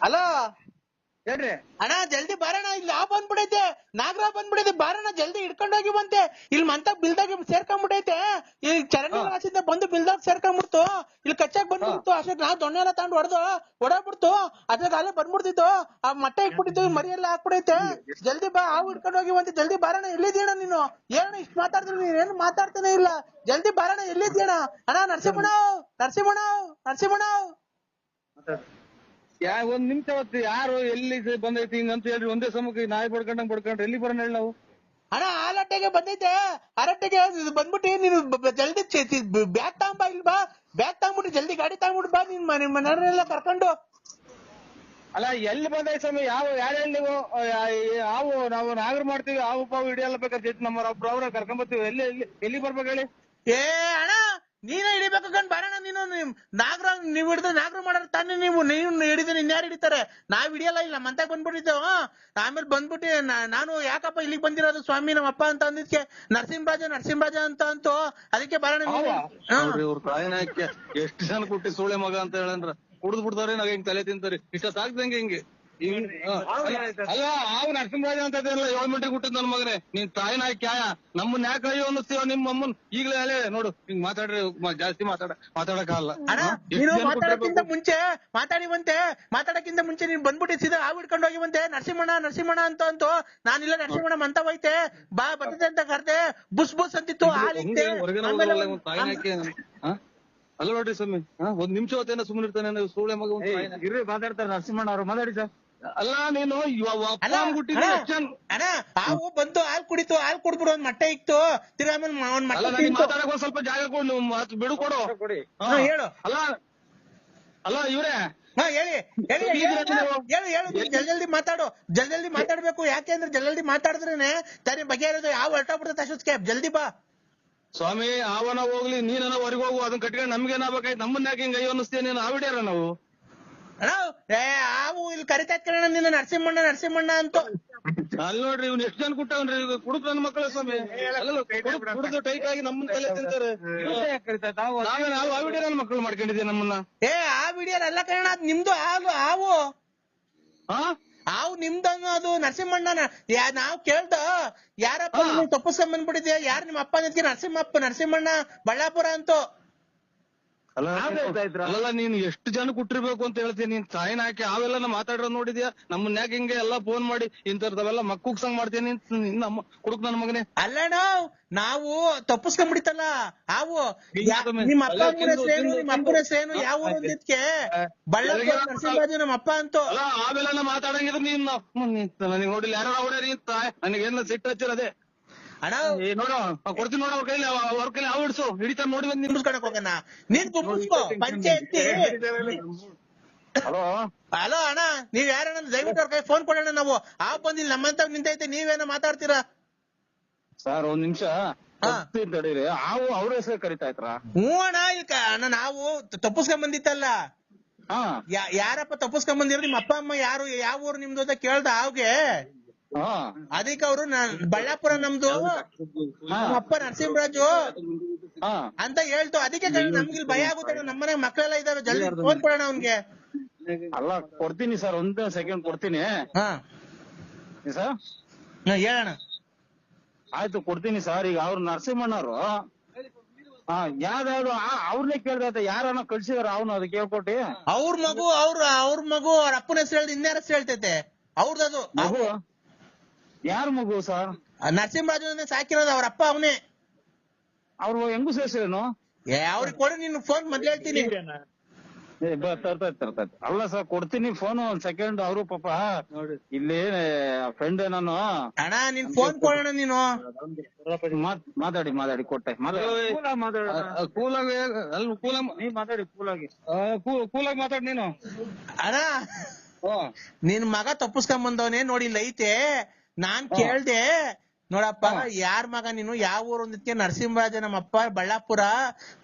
Hello ಹೇಳ್ರಿ. ಅಣ್ಣ ಜಲ್ದಿ ಬಾರಣ, ಇಲ್ಲಿ ಆ ಬಂದ್ಬಿಡೈತೆ, ನಾಗರಾವ್ ಬಂದ್ಬಿಡೈತೆ, ಬಾರಣ ಜಲ್ದಿ ಹಿಡ್ಕೊಂಡೋಗಿ ಬಂತೆ. ಇಲ್ಲಿ ಮಂತ ಬಿಲ್ದಾಗ ಸೇರ್ಕೊಂಡ್ಬಿಟ್ಟೈತೆ, ಈ ಚರಂಡಿ ರಾಸಿಂದ ಬಂದು ಬಿಲ್ದಾಗ ಸೇರ್ಕೊಂಡ್ಬಿಡ್ತು, ಇಲ್ಲಿ ಕಚ್ಚಾಕ್ ಬಂದ್ಬಿಡ್ತು. ಅಷ್ಟಕ್ಕೆ ನಾವು ದೊಣ್ಣೆ ಎಲ್ಲ ತಗೊಂಡು ಹೊಡಬಿಡ್ತು. ಅದ್ರಾಗ ಅಲ್ಲೇ ಬಂದ್ಬಿಡ್ತಿತ್ತು, ಆ ಮಟ್ಟೆ ಇಟ್ಬಿಟ್ಟಿತ್ತು, ಮರಿ ಎಲ್ಲ ಹಾಕ್ಬಿಡೈತೆ. ಜಲ್ದಿ ಬಾ, ಹಾವು ಹಿಡ್ಕೊಂಡೋಗಿ ಬಂತೆ, ಜಲ್ದಿ ಬಾರಣ. ಎಲ್ಲಿದ್ದೀಣ ನೀನು? ಏನು ಇಷ್ಟು ಮಾತಾಡ್ತೀನಿ, ನೀನೇನು ಮಾತಾಡ್ತಾನೆ ಇಲ್ಲ. ಜಲ್ದಿ ಬಾರಣ, ಎಲ್ಲಿದ್ದೀಣ? ಅಣ್ಣ ನರಸಿಂಹಣ್ಣ, ನರಸಿಂಹಣ್ಣ, ನರಸಿಂಹಣ್ಣ. ಒಂದ್ ನಿಮಿಷ ಹೊತ್ತು ಯಾರು ಎಲ್ಲಿ ಬಂದೈತಿ ಹಿಂಗಂತ ಹೇಳ್ರಿ. ಒಂದೇ ಸಮಕ್ಕೆ ನಾಯಿ ಬಡ್ಕೊಂಡ್ರೆ ಎಲ್ಲಿ ಬರೋಣ ಹೇಳಿ ನಾವು? ಅಣ್ಣ ಆಲಟ್ಟೆಗೆ ಬಂದೈತೆ, ಅರಟ್ಟೆಗೆ ಬಂದ್ಬಿಟ್ಟು ನೀನು ಜಲ್ದಿ ಬ್ಯಾಗ್ ತಗೊಂಬ, ಇಲ್ಲಿ ಬಾ, ಬ್ಯಾಗ್ ತಗೊಂಡ್ಬಿಟ್ಟು ಜಲ್ದಿ ಗಾಡಿ ತಗೊಂಡ್ಬಿಟ್ಟು ಬಾ, ನಿಮ್ಮ ಮನೆಯವರೆಲ್ಲ ಕರ್ಕೊಂಡು. ಅಲ್ಲ ಎಲ್ಲಿ ಬಂದೈತಿ ಸ್ವಾಮಿ? ಯಾರು ಹೇಳಿ ನೀವು? ಹಾವು ನಾವು ನಾಗರ ಮಾಡ್ತೀವಿ, ಹಾವು ಪಾವು ಹಿಡಿಯಲ್ಲ ಬೇಕಾದ್ರೆ ನಮ್ಮ ಅವ್ರ ಕರ್ಕೊಂಡ್ ಬರ್ತೀವಿ. ಎಲ್ಲಿ ಬರ್ಬೇಕು ಹೇಳಿ? ಏ ಅಣ್ಣ ನೀನೇ ಹಿಡಿಬೇಕು ಕಣ್ ಬಾರಣ್ಣ. ನೀನು ನಾಗರ ನೀವ್ ಹಿಡಿದ್ರೆ ನಾಗರ ಮಾಡೋರು ತಾನೇ. ನೀವು ಹಿಡಿದ್ರೆ ಇನ್ಯಾರು ಹಿಡಿತಾರೆ? ನಾವ್ ಹಿಡಿಯಲ್ಲ, ಇಲ್ಲ ಮಂತಾಗ ಬಂದ್ಬಿಟ್ಟಿದ್ದೇವ. ಆಮೇಲೆ ಬಂದ್ಬಿಟ್ಟು ನಾನು ಯಾಕಪ್ಪ ಇಲ್ಲಿಗೆ ಬಂದಿರೋದು ಸ್ವಾಮಿ ನಮ್ಮ ಅಪ್ಪ ಅಂತ ಅಂದಿದ್ಕೆ ನರಸಿಂಹರಾಜ ಅಂತ ಅಂತು. ಅದಕ್ಕೆ ಬಾರಣ್ಣ. ಇವ್ರ ತಾಯಿನಾಕೆ ಎಷ್ಟು ಜನ ಕೊಟ್ಟಿ ಸೂಳೆ ಮಗ ಅಂತ ಹೇಳಂದ್ರ ಕುಡ್ದು ಬಿಡ್ತಾವ್ರಿ. ನಾವ್ ಹಿಂಗ್ ತಲೆ ತಿಂತಾರಿ ಇಷ್ಟ ಸಾಕ್ದಂಗೆ ಹಿಂಗೆ. ಅಲ್ಲ ಹಾವು ನರಸಿಂಹರಾಜ ಅಂತ 7 ಮೀಟರ್ ಹುಟ್ಟಿದ್ ನನ್ ಮಗನೇ. ನೀನ್ ತಾಯಿನ ಕ್ಯಾಯ ನಮ್ಮನ್ನ ಯಾಕೆ ಅಯ್ಯೋ ಅನ್ನಿಸ್ತೀವ? ನಿಮ್ಮ ಅಮ್ಮನ್ ಈಗಲೇ ಅಲ್ಲೇ ನೋಡು ಹಿಂಗ್ ಮಾತಾಡ್ರಿ. ಜಾಸ್ತಿ ಮಾತಾಡಕ್ಕಾಗಲ್ಲ. ಮಾತಾಡಕ್ಕಿಂತ ಮುಂಚೆ ನೀನ್ ಬಂದ್ಬಿಟ್ಟಿಸಿದ ಹಾವು ಹಿಡ್ಕೊಂಡು ಹೋಗಿವಂತೆ. ನರಸಿಂಹಣ್ಣ ಅಂತ ಅಂತು. ನಾನಿಲ್ಲ ನರಸಿಂಹಣ್ಣ ಮಂತ ಹೋಯ್ತೆ, ಬಾ ಬರ್ತದೆ ಅಂತ ಕರ್ದೆ. ಬುಸ್ ಅಂತಿತ್ತು, ಹಾಲಿತ್ತೆ. ಅಲ್ಲ ನೋಡ್ರಿ ಸ್ವಾಮಿ, ಒಂದ್ ನಿಮಿಷ ಹೊತ್ತೇನ ಸುಮ್ಮನೆ ಇರ್ತಾನೆ ಸೂಳೆ ಮಗ. ಇರ್ರಿ ಮಾತಾಡ್ತಾರೆ ನರಸಿಂಹಣ್ಣ ಅವ್ರು, ಮಾತಾಡಿ ಸರ್. ಅಲ್ಲ ನೀನು ಅಣ್ಣ ಹಾವು ಬಂತು, ಹಾಲು ಕುಡಿತು, ಹಾಲು ಕುಡ್ಬಿಡು, ಒಂದ್ ಮಟ್ಟೆ ಇಕ್ತು. ತಿರ್ಗಾ ಮಾತಾಡಕ್ ಒಂದ್ ಸ್ವಲ್ಪ ಜಾಗ ಕೊಡು, ಬಿಡು ಕೊಡು. ಹೇಳು. ಅಲ್ಲ ಇವ್ರೆ ಹೇಳಿ ಜಲ್ದಿ ಮಾತಾಡು. ಜಲ್ದಿ ಮಾತಾಡ್ಬೇಕು. ಯಾಕೆ ಅಂದ್ರೆ ಜಲ್ದಿ ಮಾತಾಡಿದ್ರೇನೆ ತಾನೇ ಬಗೆಹರಿಯೋದು. ಯಾವ ಹೊರಟೋಗ್ಬಿಡುತ್ತೆ ಅಷ್ಟೊತ್ತಿಗೆ. ಜಲ್ದಿ ಬಾ ಸ್ವಾಮಿ. ಆವನ ಹೋಗ್ಲಿ, ನೀನ ಹೊರಗೆ ಹೋಗು. ಅದನ್ನ ಕಟ್ಕೊಂಡು ನಮ್ಗೇನಾಗಬೇಕಾಯ್ತು? ನಮ್ಮನ್ನ ಯಾಕೆ ಹಿಂಗ ಅಯ್ಯೋ ಅನ್ನಿಸ್ತೇನೆ? ನೀನು ಆವಿಡ್ಯಾರ ನಾವು ಹಾವು ಇಲ್ಲಿ ಕರಿತಾಯ್ತ ಕಣ ನಿನ್ನ ನರಸಿಂಹಣ್ಣ ಅಂತ. ಅಲ್ಲಿ ನೋಡ್ರಿ ಇವ್ನು ಎಷ್ಟು ಜನ ಕುಟ್ಟವನ್ರಿ. ಕುಡುಕ್ ನನ್ನ ಮಕ್ಕಳ ಸ್ವಾಮಿ. ಕುಡಿದು ಟೈಟ್ ಆಗಿ ನಮ್ಮನ್ನ ತಲೆ ತಿಂತಾರೆ. ನಾವು ಆವಿಡ್ಯಾರ ನನ್ನ ಮಕ್ಕಳು ಮಾಡ್ಕೊಂಡಿದ್ದೀವಿ ನಮ್ಮನ್ನ. ಆ ವಿಡಿಯೋ ಅಲ್ಲ ಕಣ, ಅದ್ ನಿಮ್ದು ಹಾವು ನಿಮ್ದು ಅನ್ನೋದು. ನರಸಿಂಹಣ್ಣ ನಾವ್ ಕೇಳ್ದ ಯಾರಪ್ಪ ತಪ್ಪಿಸ್ಕೊಂಡ್ ಬಂದ್ಬಿಟ್ಟಿದ್ಯಾ, ಯಾರು ನಿಮ್ಮ ಅಪ್ಪ ನಿಂತ್ಕೆ ನರಸಿಂಹಣ್ಣ ಬಳ್ಳಾಪುರ ಅಂತೂ. ಅಲ್ಲ ನೀನು ಎಷ್ಟು ಜನ ಕುಟ್ಟಿರ್ಬೇಕು ಅಂತ ಹೇಳ್ತೀನಿ. ನೀನ್ ತಾಯಿನ ಹಾಕಿ ಅವೆಲ್ಲ ಮಾತಾಡಿರೋದ್ ನೋಡಿದ್ಯಾ? ನಮ್ಮನ್ನ ಯಾಕೆ ಹಿಂಗೆ ಎಲ್ಲಾ ಫೋನ್ ಮಾಡಿ ಇಂತರ್ದವೆಲ್ಲ ಮಕ್ಕುಗ್ಸಂಗ್ ಮಾಡ್ತೀನಿ ನಮ್ಮ ಕುಡುಕ್ ನನ್ನ ಮಗನೇ. ಅಲ್ಲಣ್ಣ ನಾವು ತಪ್ಪಿಸ್ಕೊಂಡ್ಬಿಡಿತಲ್ಲ ಹಾವು. ನಿಮ್ಮ ಅಪ್ಪ ನಿಮ್ಮ ಅಪ್ಪನ ಹೆಸರೇನು, ಯಾವ ಊರು ಅಂದಿದ್ಕೆ ಬಳ್ಳಾಪುರ ನರಸಿಂಹರಾಜು ನಮ್ಮ ಅಪ್ಪ ಅಂತೂ. ಅಲ್ಲ ಆಮೇಲೆ ಮಾತಾಡಂಗಿದ್ರೆ ನೀನ್ ನನಗೆ ನೋಡಿಲ್ಲ ಯಾರು ಅವರೇ. ನೀನ್ ನನಗೇನ ಸಿಟ್ಟು ಹಚ್ಚಿರದೆ ಅಣ್ಣ. ನೋಡ ಕೊಡ್ತೀನಿ, ನೋಡ ಅವ್ರ ಕೈಲಿ ಹಾವು ಹಿಡ್ಸು. ಹಿಡಿತಾರ ನೋಡಿ ನಿಂಬಿಸ್ಕೊಳಕ್ ಹೋಗೋಣ. ನೀನ್ ತುಂಬಿಸ್ಕೋ ಪಂಚಾಯತಿ. ಹಲೋ ಅಣ್ಣ, ನೀವ್ ಯಾರಣ್ಣ? ದಯವಿಟ್ಟು ಅವ್ರ ಕೈ ಫೋನ್ ಕೊಡೋಣ. ನಾವು ಹಾವು ಬಂದಿಲ್ಲ, ನಮ್ಮಂತ ನಿಂತೈತೆ, ನೀವೇನೋ ಮಾತಾಡ್ತೀರಾ? ಸರ್ ಒಂದ್ ನಿಮಿಷ ತಡೀರಿ. ಹಾವು ಅವ್ರ ಹೆಸರು ಕರಿತಾ ಇದ್ರ? ಹ್ಞೂ ಅಣ್ಣ, ನಾವು ತಪ್ಪಿಸ್ಕೊಂಡ್ ಬಂದಿತ್ತಲ್ಲ. ಯಾರಪ್ಪ ತಪ್ಪಿಸ್ಕೊಂಡ್ ಬಂದಿರೋ? ನಿಮ್ಮ ಅಪ್ಪ ಅಮ್ಮ ಯಾರು, ಯಾವ ಊರು ನಿಮ್ದು ಅಂತ ಕೇಳ್ದ ಹಾವ್ಗೆ. ಅದಕ್ಕೆ ಅವರು ಬಳ್ಳಾಪುರ ನಮ್ದು, ನಮ್ಮ ಅಪ್ಪ ನರಸಿಂಹರಾಜು ಅಂತ ಹೇಳ್ತು. ಅದಕ್ಕೆ ನಮ್ಗಿಲ್ ಭಯ ಆಗುತ್ತೆ. ನಮ್ಮನೆ ಮಕ್ಕಳೆಲ್ಲ ಇದಾವೆ, ಜಲ್ದಿ ಫೋನ್ ಕೊಡೋಣ ಅವ್ನ್ಗೆ. ಅಲ್ಲ ಕೊಡ್ತೀನಿ ಸರ್, ಒಂದ್ ಸೆಕೆಂಡ್ ಕೊಡ್ತೀನಿ ಸರ್. ಹೇಳೋಣ. ಆಯ್ತು ಕೊಡ್ತೀನಿ ಸರ್. ಈಗ ಅವ್ರು ನರಸಿಂಹಣ್ಣವ್ರು ಯಾವ್ದಾದ್ರು ಅವ್ರನ್ನೇ ಕೇಳ್ದ, ಯಾರನ್ನ ಕಳ್ಸಿದಾರ ಅವನು ಅದಕ್ಕೆ ಹೇಳ್ಕೊಟ್ಟಿ. ಅವ್ರ ಮಗು ಅವ್ರ ಅಪ್ಪನ ಹೆಸರು ಹೇಳ್ದು ಇನ್ಯಾರ ಹೆಸರು ಹೇಳ್ತೈತೆ ಅವ್ರದ್ದು. ಮಗು ಯಾರ ಮಗು ಸರ್? ನರಸಿಂಹರಾಜು ಸಾಕಿರೋದು, ಅವ್ರ ಅಪ್ಪ ಅವನೇ. ಅವ್ರು ಹೆಂಗು ಸೇರ್ಸೇನು? ಅವ್ರಿಗೆ ಕೊಡು, ನೀನು ಫೋನ್ ಮೊದ್ಲು ಹೇಳ್ತೀನಿ. ತರ್ತೈತಿ. ಅಲ್ಲ ಸರ್ ಕೊಡ್ತೀನಿ ಫೋನ್, ಒಂದ್ ಸೆಕೆಂಡ್. ಅವರು ಪಾಪ ಇಲ್ಲಿ ಫ್ರೆಂಡ್ ನಾನು. ಅಣ್ಣ ನೀನ್ ಫೋನ್ ಕೊಡೋಣ. ನೀನು ಮಾತಾಡಿ ಕೊಟ್ಟೆ. ಕೂಲಾಗಿ ಮಾತಾಡಿ ನೀನು. ಅಣ್ಣ ನಿನ್ ಮಗ ತಪ್ಪಿಸ್ಕೊಂಡ್ ಬಂದವನೇ ನೋಡಿ, ಇಲ್ಲ ಐತೆ. ನಾನ್ ಕೇಳ್ದೆ, ನೋಡಪ್ಪ ಯಾರ ಮಗ ನೀನು, ಯಾವ ಊರು ಅಂದಿದ್ಕೆ ನರಸಿಂಹರಾಜ ನಮ್ಮ ಅಪ್ಪ ಬಳ್ಳಾಪುರ.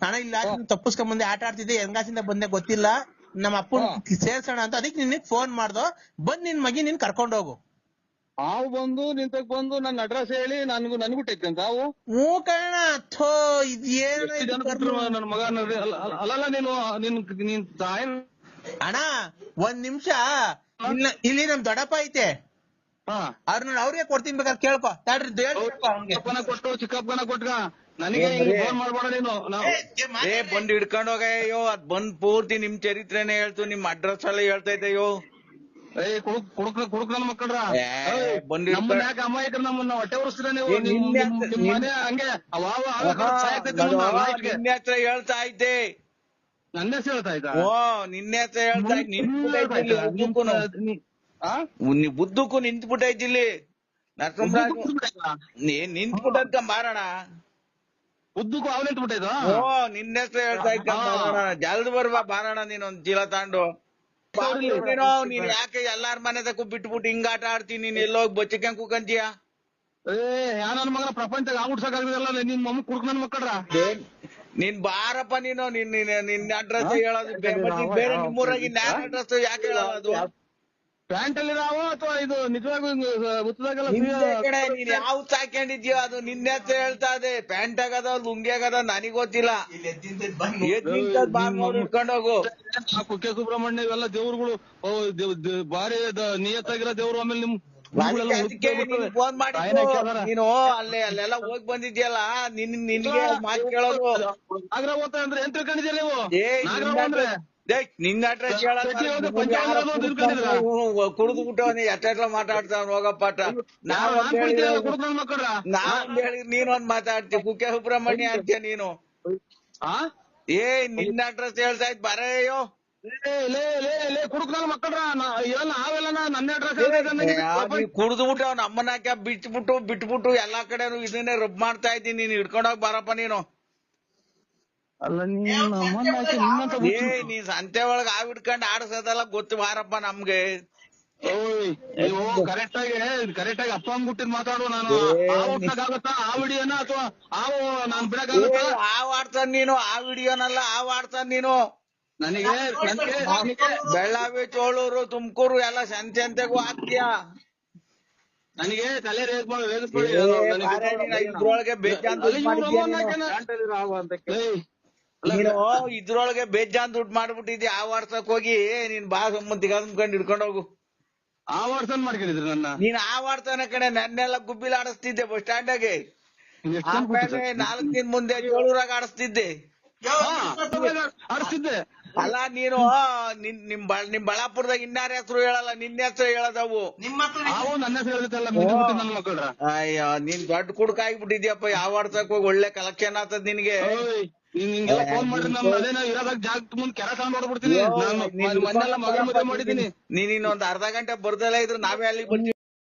ನಾನು ಇಲ್ಲ ತಪ್ಪಿಸ್ಕೊಂಡ್ ಬಂದೆ, ಆಟ ಆಡ್ತಿದ್ದೆ, ಹೆಂಗಾಸಿಂದ ಬಂದೆ ಗೊತ್ತಿಲ್ಲ, ನಮ್ಮ ಅಪ್ಪನ ಸೇರ್ಸೋಣ ಅಂತ. ಅದಕ್ಕೆ ನಿನಗ್ ಫೋನ್ ಮಾಡ್ದೋ. ಬಂದ್ ನಿನ್ ಮಗಿ ನೀನ್ ಕರ್ಕೊಂಡೋಗು. ಹಾವು ಬಂದು ನಿಂತಕ್ ಬಂದು ನನ್ನ ಅಡ್ರೆಸ್ ಹೇಳಿ ನನ್ಗೂ ಟೈತೆ ಅಂತ ಹಾವು. ಹ್ಞೂ ಕಣ. ಥೋ ಇದೇನು ನನ್ನ ಮಗ. ಅಲ್ಲಲ್ಲ ನೀನ್ ತಾಯಿ ಅಣ್ಣ ಒಂದ್ ನಿಮಿಷ ಇಲ್ಲಿ ನಮ್ ದೊಡ್ಡಪ್ಪ ಐತೆ ಹಾ ಅವ್ರನ್ನ ಅವ್ರಿಗೆ ಕೊಡ್ತೀನಿ ಬೇಕಾದ್ರೆ ಕೇಳ್ಕೊ ತಡ್ರಿ ಚಿಕ್ಕಪ್ಪನ ಕೊಟ್ಟು ಚಿಕ್ಕಪ್ಪನ ಕೊಟ್ಗ ನನಗೆ ಫೋನ್ ಮಾಡ್ಬೇಡ ನೀನು ಬಂದ್ ಹಿಡ್ಕೊಂಡ್ ಹೋಗಯ್ಯೋ ಅದ್ ಬಂದ್ ಪೂರ್ತಿ ನಿಮ್ ಚರಿತ್ರೆನೇ ಹೇಳ್ತು ನಿಮ್ ಅಡ್ರೆಸ್ ಎಲ್ಲ ಹೇಳ್ತೈತೆಯೋ. ಕುಡುಕ್ ನನ್ ಮಕ್ಕಳ್ರ ಬಂದ್ ನಮ್ಮನ್ನ ಯಾಕೆ ಅಮಾಯಕರು ನಮ್ಮನ್ನ ಹೊಟ್ಟೆ ಉರಿಸ್ತೀರ ನೀವು ನಿಮ್ ಮನೆ ಹಂಗೆ ನಿನ್ನೆ ಹತ್ರ ಹೇಳ್ತಾ ಇದ್ದೆ, ನನ್ನ ಹೆಸರು ಹೇಳ್ತಾ ಇದ್ದ ಓ ನಿನ್ನೆ ಹತ್ರ ಹೇಳ್ತಾ ಬುದ್ಧಕ್ಕೂ ನಿಂತ್ಬಿಟ್ಟೈತಿ ಇಲ್ಲಿ ನರಸಿಂಹರಾಜ್ ನಿಂತ್ಬಿಟ್ಟದ್ಕ ಮಾರೋಣ. ಉದ್ದಕ್ಕೂ ಅವ್ನು ನಿಂತ್ಬಿಟ್ಟಿದ್ದು ಓ ನಿನ್ನೆ ಹತ್ರ ಹೇಳ್ತಾ ಇದ್ದ ಮಾರೋಣ, ಜಲ್ದ್ ಬರ್ಬಾ ಬಾರೋಣ ನೀನೊಂದ್ ಚೀಲ ತಾಂಡು. ನೀನ್ ಯಾಕೆ ಎಲ್ಲಾರ ಮನೆ ತಕ್ಕ ಬಿಟ್ಬಿಟ್ಟು ಹಿಂಗ ಆಟ ಆಡ್ತೀನಿ, ನೀನ್ ಎಲ್ಲೋಗಿ ಬಚ್ಚಿಕೊಂಡ್ ಕೂಕಂತೀಯ? ಯಾ ನನ್ ಮಗನ ಪ್ರಪಂಚದಾಗ ಆಗ್ಬಿಡ್ಸಕ್ಕಾಗಲ್ಲ ನಿಮ್ ಮಮ್ಮ ಕುಡುಕ್ ನನ್ ಮಕ್ಕಳ್ರ. ನೀನ್ ಬಾರಪ್ಪ ನೀನು ನಿನ್ನ ಅಡ್ರೆಸ್ ಹೇಳೋದು ಬೇರೆ ನಿಮ್ಮೂರಾಗಿ ಇನ್ಯಾರ ಅಡ್ರೆಸ್ ಯಾಕೆ ಹೇಳೋದು? ಅದು ಪ್ಯಾಂಟ್ ಅಲ್ಲಿ ನಾವು ಅಥವಾ ಇದು ನಿಜವಾಗೂ ಹುತ್ತದಾಗೆಲ್ಲ ನೀನ್ ಯಾವ ಹಾಕೊಂಡಿದ್ಯೋ ಅದು ನಿನ್ನೆ ಹತ್ರ ಹೇಳ್ತಾ ಇದೆ. ಪ್ಯಾಂಟ್ ಆಗದ ಲುಂಗಿ ಆಗದ ನನಗ್ ಗೊತ್ತಿಲ್ಲ. ಇಟ್ಕೊಂಡ್ ಹೋಗು. ಕುಕ್ಕೆ ಸುಬ್ರಹ್ಮಣ್ಯ ಇವೆಲ್ಲ ದೇವ್ರುಗಳು ಬಾರಿ ನಿಯತ್ತಾಗಿರೋ ದೇವ್ರು. ಆಮೇಲೆ ನಿಮ್ ಫೋನ್ ಮಾಡಿ ನೀನು ಅಲ್ಲೆಲ್ಲ ಹೋಗಿ ಬಂದಿದ್ಯಲ್ಲ, ನಿನ್ಗೆ ಮಾತು ಕೇಳೋದು. ನಾಗರ ಓದ್ತಾ ಅಂದ್ರೆ ಏನ್ ತಿಳ್ಕೊಂಡಿದ್ಯಲ್ಲ ನೀವು? ನಿನ್ನ ಅಡ್ರೆಸ್ ಕುಡಿದು ಬಿಟ್ಟು ಎಷ್ಟ ಮಾತಾಡ್ತಾವ ಹೋಗಪ್ಪಾಟ. ನಾವ್ ಹೇಳಿ ನೀನೊಂದ್ ಮಾತಾಡ್ತೀವಿ, ಕುಕ್ಕೆ ಸುಬ್ರಹ್ಮಣ್ಯ ಅಂತೀಯ ನೀನು. ನಿನ್ನ ಅಡ್ರೆಸ್ ಹೇಳ್ತಾ ಇದ್ ಬರೆಯೋ ಕುಡುಕ್ ನನ್ ಮಕ್ಕಳ್ರ ನಾವೆಲ್ಲ ನನ್ನ ಅಡ್ರೆಸ್ ಕುಡ್ದು ಬಿಟ್ಟು ಅವ್ನ ಅಮ್ಮನಾಕ ಬಿಟ್ಬಿಟ್ಟು ಎಲ್ಲಾ ಕಡೆನು ಇದನ್ನೇ ರಬ್ ಮಾಡ್ತಾ ಇದ್ದೀನಿ. ನೀನ್ ಹಿಡ್ಕೊಂಡೋಗ್ ಬರಪ್ಪ ನೀನು. ಅಲ್ಲ ನೀ ಸಂತೆ ಒಳಗ ಆವ್ ಹಿಡ್ಕೊಂಡ್ ಆಡ್ಸೋದಲ್ಲ ಗೊತ್ತು ಬಾರಪ್ಪ ನಮ್ಗೆ. ನೀವು ಕರೆಕ್ಟ್ ಆಗಿ ಅಪ್ಪ ಅಂದ್ಬಿಟ್ಟಿದ್ ಮಾತಾಡು. ನಾನು ಆಗುತ್ತಾ ಆ ವಿಡಿಯೋನ ಅಥವಾ ಆವು ನಾನ್ ಬಿಡಕ್ಕಾಗತ್ತ? ಆವ್ ಆಡ್ತಾನ ನೀನು, ಆ ವಿಡಿಯೋನಲ್ಲ ಆವ್ ಆಡ್ತಾನ ನೀನು. ನನಗೆ ಬೆಳ್ಳಾವಿ, ಚೋಳೂರು, ತುಮಕೂರು ಎಲ್ಲ ಸಂತೆಗೂ ಹಾಕ್ತೀಯ. ನನಗೆ ತಲೆ ಇದ್ರೊಳಗೆ ಬೇಜಾನ್ ನೀನು ಇದ್ರೊಳಗೆ ಬೇಜಾನ್ ದುಡ್ಡು ಮಾಡ್ಬಿಟ್ಟಿದ್ಯ. ಆ ವಾಟ್ಸಪ್ ಹೋಗಿ ನೀನ್ ಬಾ ಸಂಬಂಧಿಗ ಕಂಡು ಹಿಡ್ಕೊಂಡ್ ಹೋಗು. ಆ ವಾಟ್ಸಪ್ ಮಾಡ್ಕೊಂಡಿದ್ರು ನನ್ನ. ನೀನ್ ಆ ವಾಡ್ತಾನ ಕಡೆ ನನ್ನೆಲ್ಲ ಗುಬ್ಬಿಲ್ ಆಡಿಸ್ತಿದ್ದೆ ಬಸ್ ಸ್ಟ್ಯಾಂಡಾಗೆ. ಆಮೇಲೆ 4 ದಿನ ಮುಂದೆ ಜೋಳೂರಾಗ ಆಡಿಸ್ತಿದ್ದೆ. ಆಡಿಸ್ತಿದ್ದೆ ಅಲ್ಲ ನೀನು ನಿಮ್ ಬಳ್ಳಾಪುರದಾಗ ಇನ್ನಾರ ಹೆಸರು ಹೇಳಲ್ಲ, ನಿನ್ನ ಹೆಸರು ಹೇಳದವು. ನನ್ನ ಹೆಸರು ಹೇಳ್ತಲ್ಲ ನನ್ನ ಮಕ್ಕಳ್ರ. ಅಯ್ಯೋ ನೀನ್ ದೊಡ್ಡ ಕುಡ್ಕ ಆಗ್ಬಿಟ್ಟಿದ್ಯಪ್ಪ. ಯಾವ ವಾಡ್ಸಕ್ ಹೋಗಿ ಒಳ್ಳೆ ಕಲೆಕ್ಷನ್ ಆಗ್ತದ ನಿನ್ಗೆ. ನಿಂಗೆಲ್ಲ ಫೋನ್ ಮಾಡ್ರಿ ನಮ್ಮ ಅದೇನೋ ಇರೋದಾಗ ಜಾಗ ಮುಂದ್ ಕೆರ ತಗೊಂಡ್ ಹೊಡ್ಬಿಡ್ತೀನಿ. ಮನೆಲ್ಲ ಮಗ ಮದುವೆ ಮಾಡಿದೀನಿ. ನೀನ್ ಇನ್ನೊಂದ್ ಅರ್ಧ ಗಂಟೆ ಬರ್ದಲ್ಲ ಇದ್ರೆ ನಾವೇ ಅಲ್ಲಿಗೆ ಬರ್ತೀವಿ.